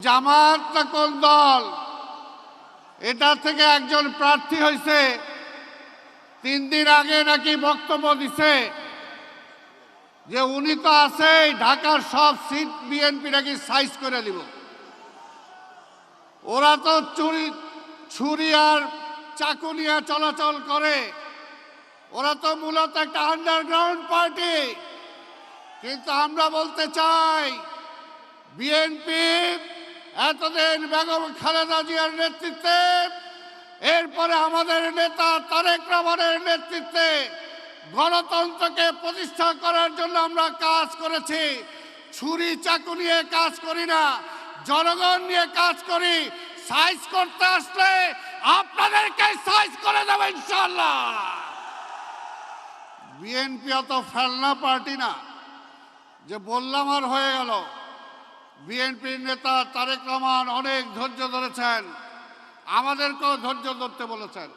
জামাত না কোন দল, এটা থেকে একজন প্রার্থী হয়েছে 3 দিন আগে নাকি বক্তব্য দিছে যে উনি তো আছে ঢাকার সব সিট বিএনপি নাকি সাইজ করে দিব। ওরা তো ছুরি আর চাকু নিয়ে চলাচল করে, ওরা তো মূলত একটা আন্ডারগ্রাউন্ড পার্টি। কিন্তু আমরা বলতে চাই বিএনপি এতদিন বেগম খালেদা জিয়ার নেতৃত্বে, এরপরে আমাদের নেতা তারেক রহমানের নেতৃত্বে গণতন্ত্রকে প্রতিষ্ঠা করার জন্য আমরা কাজ করেছি। ছুরি চাকু নিয়ে কাজ করি না, জনগণ নিয়ে কাজ করি। সাইজ করতে আসলে আপনাদেরকে সাইজ করে দেবো ইনশাআল্লাহ। বিএনপি অত ফেলনা পার্টি না যে বললাম আর হয়ে গেল। বিএনপির নেতা তারেক রহমান অনেক ধৈর্য ধরেছেন, আমাদেরকেও ধৈর্য ধরতে বলেছেন।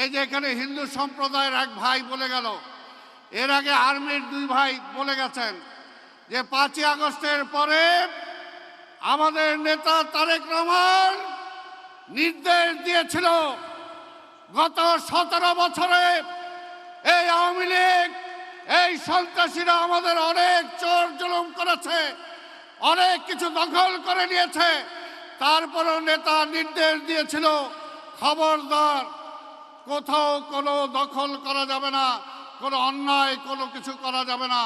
এই যে এখানে হিন্দু সম্প্রদায়ের এক ভাই বলে গেল, এর আগে আর্মির 2 ভাই বলে গেছেন যে 5ই আগস্টের পরে আমাদের নেতা তারেক রহমান নির্দেশ দিয়েছিল গত 17 বছরে এই আওয়ামী লীগ, এই সন্ত্রাসীরা আমাদের অনেক চোর জুলুম করেছে, অনেক কিছু দখল করে নিয়েছে। তারপরও নেতা নির্দেশ দিয়েছিল খবরদার কোথাও কোনো দখল করা যাবে না, কোনো অন্যায় কোনো কিছু করা যাবে না।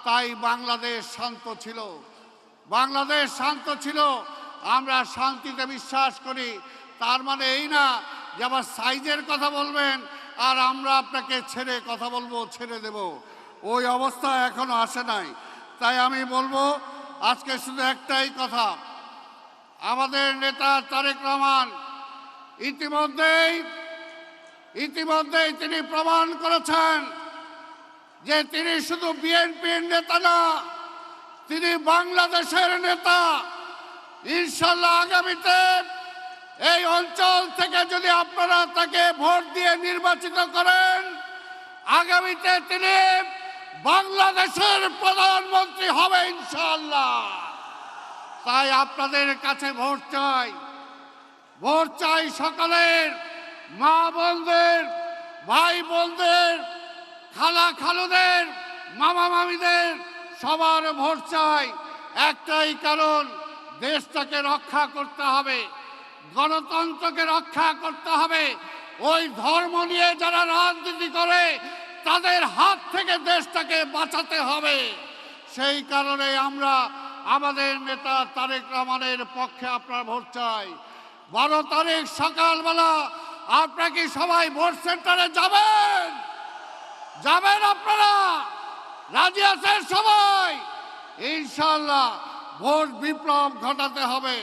তাই বাংলাদেশ শান্ত ছিল, বাংলাদেশ শান্ত ছিল। আমরা শান্তিতে বিশ্বাস করি। তার মানে এই না যে আবার সাইজের কথা বলবেন আর আমরা আপনাকে ছেড়ে কথা বলবো, ছেড়ে দেব। ওই অবস্থা এখনো আসে নাই। তাই আমি বলবো আজকে শুধু একটাই কথা, আমাদের নেতা তারেক রহমান ইতিমধ্যেই তিনি প্রমাণ করেছেন যে তিনি শুধু বিএনপির নেতা না, তিনি বাংলাদেশের নেতা। ইনশাআল্লাহ আগামীতে এই অঞ্চল থেকে যদি আপনারা তাকে ভোট দিয়ে নির্বাচিত করেন, আগামীতে তিনি বাংলাদেশের প্রধানমন্ত্রী হবে ইনশাআল্লাহ। তাই আপনাদের কাছে ভোট চাই, ভোট চাই সকলের, মা বোনদের, ভাই বোনদের, খালা খালুদের, মামা মামিদের, সবার ভোট চাই। একটাই কারণ, দেশটাকে রক্ষা করতে হবে, গণতন্ত্রকে রক্ষা করতে হবে। ওই ধর্ম নিয়ে যারা রাজনীতি করে তাদের হাত থেকে দেশটাকে বাঁচাতে হবে। সেই কারণে আমরা আমাদের নেতা তারেক রহমানের পক্ষে আপনার ভোট চাই। 12 তারিখ সকালবেলা আপনারা কি সবাই ভোট সেন্টারে যাবেন? যাবেন আপনারা? রাজি আছেন সবাই? ইনশাআল্লাহ ভোট বিপ্লব ঘটাতে হবে।